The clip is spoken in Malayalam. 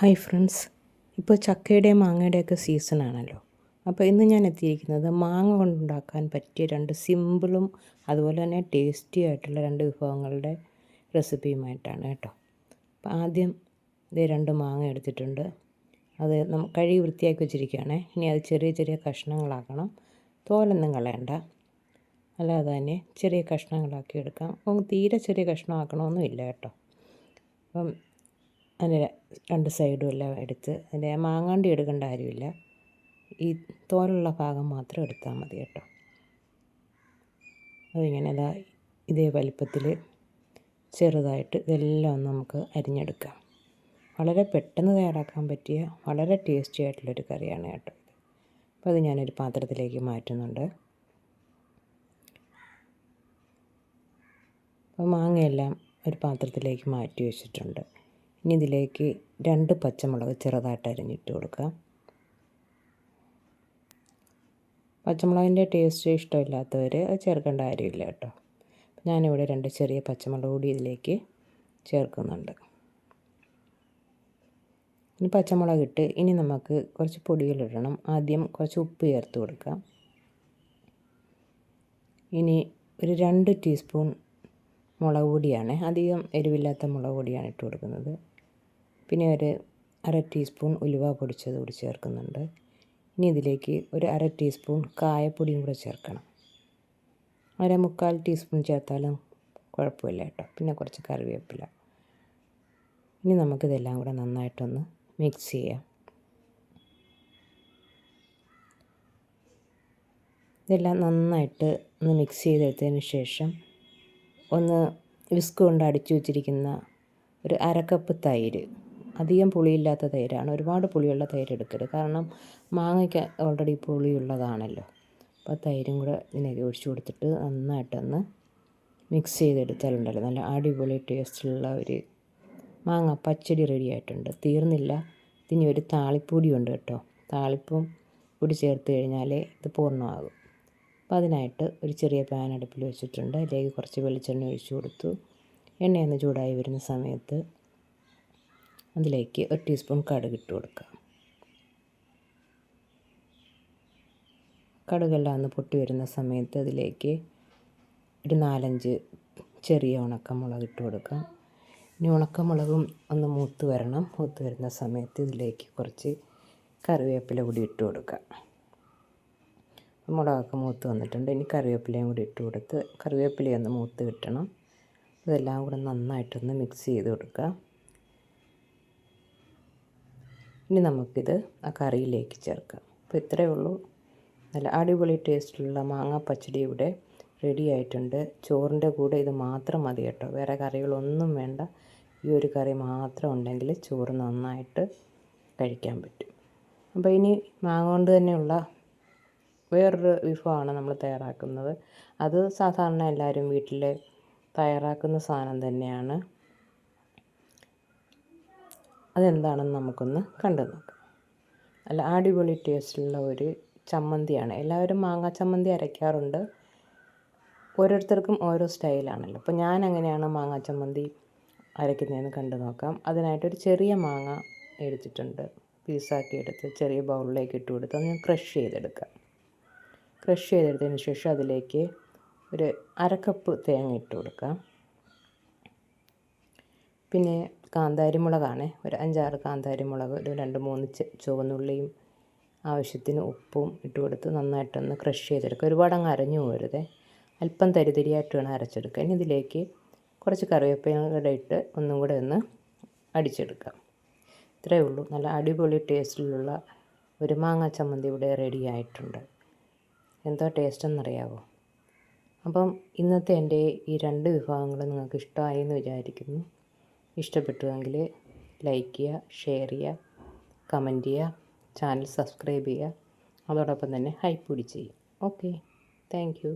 ഹായ് ഫ്രണ്ട്സ്, ഇപ്പോൾ ചക്കയുടെയും മാങ്ങയുടെയൊക്കെ സീസണാണല്ലോ. അപ്പോൾ ഇന്ന് ഞാൻ എത്തിയിരിക്കുന്നത് മാങ്ങ കൊണ്ടുണ്ടാക്കാൻ പറ്റിയ രണ്ട് സിമ്പിളും അതുപോലെ തന്നെ ടേസ്റ്റി ആയിട്ടുള്ള രണ്ട് വിഭവങ്ങളുടെ റെസിപ്പിയുമായിട്ടാണ് കേട്ടോ. അപ്പോൾ ആദ്യം ഇത് രണ്ട് മാങ്ങ എടുത്തിട്ടുണ്ട്. അത് കഴുകി വൃത്തിയാക്കി വെച്ചിരിക്കുകയാണ്. ഇനി അത് ചെറിയ ചെറിയ കഷ്ണങ്ങളാക്കണം. തോലൊന്നും കളയണ്ട, അല്ലാതെ തന്നെ ചെറിയ കഷ്ണങ്ങളാക്കി എടുക്കാം. അപ്പം തീരെ ചെറിയ കഷ്ണമാക്കണമെന്നും ഇല്ല കേട്ടോ. അപ്പം അതിൻ്റെ രണ്ട് സൈഡും എല്ലാം എടുത്ത് അതിൻ്റെ മാങ്ങാണ്ടി എടുക്കേണ്ട കാര്യമില്ല, ഈ തോലുള്ള ഭാഗം മാത്രം എടുത്താൽ മതി കേട്ടോ. അതിങ്ങനെ ഇതേ വലിപ്പത്തിൽ ചെറുതായിട്ട് ഇതെല്ലാം ഒന്ന് നമുക്ക് അരിഞ്ഞെടുക്കാം. വളരെ പെട്ടെന്ന് തയ്യാറാക്കാൻ പറ്റിയ വളരെ ടേസ്റ്റി ആയിട്ടുള്ളൊരു കറിയാണ് കേട്ടോ ഇത്. അപ്പോൾ അത് ഞാനൊരു പാത്രത്തിലേക്ക് മാറ്റുന്നുണ്ട്. അപ്പോൾ മാങ്ങയെല്ലാം ഒരു പാത്രത്തിലേക്ക് മാറ്റി വെച്ചിട്ടുണ്ട്. ഇനി ഇതിലേക്ക് 2 പച്ചമുളക് ചെറുതായിട്ട് അരിഞ്ഞിട്ട് കൊടുക്കാം. പച്ചമുളകിൻ്റെ ടേസ്റ്റ് ഇഷ്ടമില്ലാത്തവർ അത് ചേർക്കേണ്ട കാര്യമില്ല കേട്ടോ. ഞാനിവിടെ 2 ചെറിയ പച്ചമുളക് കൂടി ഇതിലേക്ക് ചേർക്കുന്നുണ്ട്. ഇനി പച്ചമുളക് ഇട്ട് ഇനി നമുക്ക് കുറച്ച് പൊടികളിടണം. ആദ്യം കുറച്ച് ഉപ്പ് ചേർത്ത് കൊടുക്കാം. ഇനി ഒരു 2 ടീസ്പൂൺ മുളക് പൊടിയാണ്, അധികം എരിവില്ലാത്ത മുളക് പൊടിയാണ് ഇട്ട് കൊടുക്കുന്നത്. പിന്നെ ഒരു 1/2 ടീസ്പൂൺ ഉലുവ പൊടിച്ചത് കൂടി ചേർക്കുന്നുണ്ട്. ഇനി ഇതിലേക്ക് ഒരു 1/2 ടീസ്പൂൺ കായപ്പൊടിയും കൂടെ ചേർക്കണം. 1/4 ടീസ്പൂൺ ചേർത്താലും കുഴപ്പമില്ല കേട്ടോ. പിന്നെ കുറച്ച് കറിവേപ്പില. ഇനി നമുക്കിതെല്ലാം കൂടെ നന്നായിട്ടൊന്ന് മിക്സ് ചെയ്യാം. ഇതെല്ലാം നന്നായിട്ട് ഒന്ന് മിക്സ് ചെയ്തെടുത്തതിന് ശേഷം ഒന്ന് വിസ്ക് കൊണ്ട് അടിച്ചു വെച്ചിരിക്കുന്ന ഒരു 1/2 കപ്പ് തൈര്, അധികം പുളിയില്ലാത്ത തൈരാണ്, ഒരുപാട് പുളിയുള്ള തൈര് എടുക്കരുത്, കാരണം മാങ്ങയ്ക്ക് ഓൾറെഡി പുളിയുള്ളതാണല്ലോ. അപ്പോൾ തൈരും കൂടെ ഇതിലേക്ക് ഒഴിച്ചു കൊടുത്തിട്ട് നന്നായിട്ടൊന്ന് മിക്സ് ചെയ്തെടുത്താലുണ്ടല്ലോ നല്ല അടിപൊളി ടേസ്റ്റുള്ള ഒരു മാങ്ങ പച്ചടി റെഡി ആയിട്ടുണ്ട്. തീർന്നില്ല, ഇനി ഒരു താളിപ്പൊടി ഉണ്ട് കേട്ടോ. താളിപ്പും കൂടി ചേർത്ത് കഴിഞ്ഞാൽ ഇത് പൂർണ്ണമാകും. അപ്പോൾ അതിനായിട്ട് ഒരു ചെറിയ പാൻ അടുപ്പിൽ വെച്ചിട്ടുണ്ട്. അതിലേക്ക് കുറച്ച് വെളിച്ചെണ്ണ ഒഴിച്ചു കൊടുത്തു. എണ്ണയൊന്ന് ചൂടായി വരുന്ന സമയത്ത് അതിലേക്ക് 1 ടീസ്പൂൺ കടുക് ഇട്ട് കൊടുക്കാം. കടുകെല്ലാം ഒന്ന് പൊട്ടി വരുന്ന സമയത്ത് അതിലേക്ക് ഒരു 4-5 ചെറിയ ഉണക്കമുളക് ഇട്ട് കൊടുക്കാം. ഇനി ഉണക്കമുളകും ഒന്ന് മൂത്ത് വരണം. മൂത്ത് വരുന്ന സമയത്ത് ഇതിലേക്ക് കുറച്ച് കറിവേപ്പില കൂടി ഇട്ട് കൊടുക്കാം. മുളകൊക്കെ മൂത്ത് വന്നിട്ടുണ്ട്. ഇനി കറിവേപ്പിലയും കൂടി ഇട്ട് കൊടുത്ത് കറിവേപ്പിലയൊന്ന് മൂത്ത് കിട്ടണം. ഇതെല്ലാം കൂടെ നന്നായിട്ടൊന്ന് മിക്സ് ചെയ്ത് കൊടുക്കുക. ഇനി നമുക്കിത് ആ കറിയിലേക്ക് ചേർക്കാം. അപ്പോൾ ഇത്രയേ ഉള്ളൂ. നല്ല അടിപൊളി ടേസ്റ്റിലുള്ള മാങ്ങ പച്ചടി ഇവിടെ റെഡി ആയിട്ടുണ്ട്. ചോറിൻ്റെ കൂടെ ഇത് മാത്രം മതി കേട്ടോ, വേറെ കറികളൊന്നും വേണ്ട. ഈ ഒരു കറി മാത്രം ഉണ്ടെങ്കിൽ ചോറ് നന്നായിട്ട് കഴിക്കാൻ പറ്റും. അപ്പോൾ ഇനി മാങ്ങ കൊണ്ട് തന്നെയുള്ള വേറൊരു വിഭവമാണ് നമ്മൾ തയ്യാറാക്കുന്നത്. അത് സാധാരണ എല്ലാവരും വീട്ടിൽ തയ്യാറാക്കുന്ന സാധനം തന്നെയാണ്. അതെന്താണെന്ന് നമുക്കൊന്ന് കണ്ടു നോക്കാം. നല്ല അടിപൊളി ടേസ്റ്റുള്ള ഒരു ചമ്മന്തിയാണ്. എല്ലാവരും മാങ്ങ ചമ്മന്തി അരയ്ക്കാറുണ്ട്. ഓരോരുത്തർക്കും ഓരോ സ്റ്റൈലാണല്ലോ. അപ്പോൾ ഞാൻ എങ്ങനെയാണ് മാങ്ങ ചമ്മന്തി അരയ്ക്കുന്നതെന്ന് കണ്ടു നോക്കാം. അതിനായിട്ടൊരു ചെറിയ മാങ്ങ എടുത്തിട്ടുണ്ട്. പീസാക്കി എടുത്ത് ചെറിയ ബൗളിലേക്ക് ഇട്ട് കൊടുത്ത് ഒന്ന് ക്രഷ് ചെയ്തെടുക്കാം. ക്രഷ് ചെയ്തെടുത്തതിന് ശേഷം അതിലേക്ക് ഒരു 1/2 കപ്പ് തേങ്ങ ഇട്ട് കൊടുക്കാം. പിന്നെ കാന്താരിമുളകാണ്, ഒരു 5-6 കാന്താരിമുളക്, ഒരു 2-3 ചുവന്നുള്ളിയും ആവശ്യത്തിന് ഉപ്പും ഇട്ട് കൊടുത്ത് നന്നായിട്ടൊന്ന് ക്രഷ് ചെയ്തെടുക്കുക. ഒരുപാട് അങ്ങ് അരഞ്ഞു പോകരുത്, അല്പം തരിതരിയായിട്ട് വേണം അരച്ചെടുക്കുക. ഇനി ഇതിലേക്ക് കുറച്ച് കറിവേപ്പില കൂടെ ഇട്ട് ഒന്നും കൂടെ ഒന്ന് അടിച്ചെടുക്കാം. ഇത്രയേ ഉള്ളൂ. നല്ല അടിപൊളി ടേസ്റ്റിലുള്ള ഒരു മാങ്ങ ചമ്മന്തി ഇവിടെ റെഡി ആയിട്ടുണ്ട്. എന്താ ടേസ്റ്റ് എന്നറിയാമോ? അപ്പം ഇന്നത്തെ എൻ്റെ ഈ 2 വിഭവങ്ങളും നിങ്ങൾക്ക് ഇഷ്ടമായി എന്ന് വിചാരിക്കുന്നു. ഇഷ്ടപ്പെട്ടുവെങ്കിൽ ലൈക്ക് ചെയ്യുക, ഷെയർ ചെയ്യുക, കമൻറ്റ് ചെയ്യുക, ചാനൽ സബ്സ്ക്രൈബ് ചെയ്യുക, അതോടൊപ്പം തന്നെ ഹൈപ്പ് കൂടി ചെയ്യും. Okay, thank you.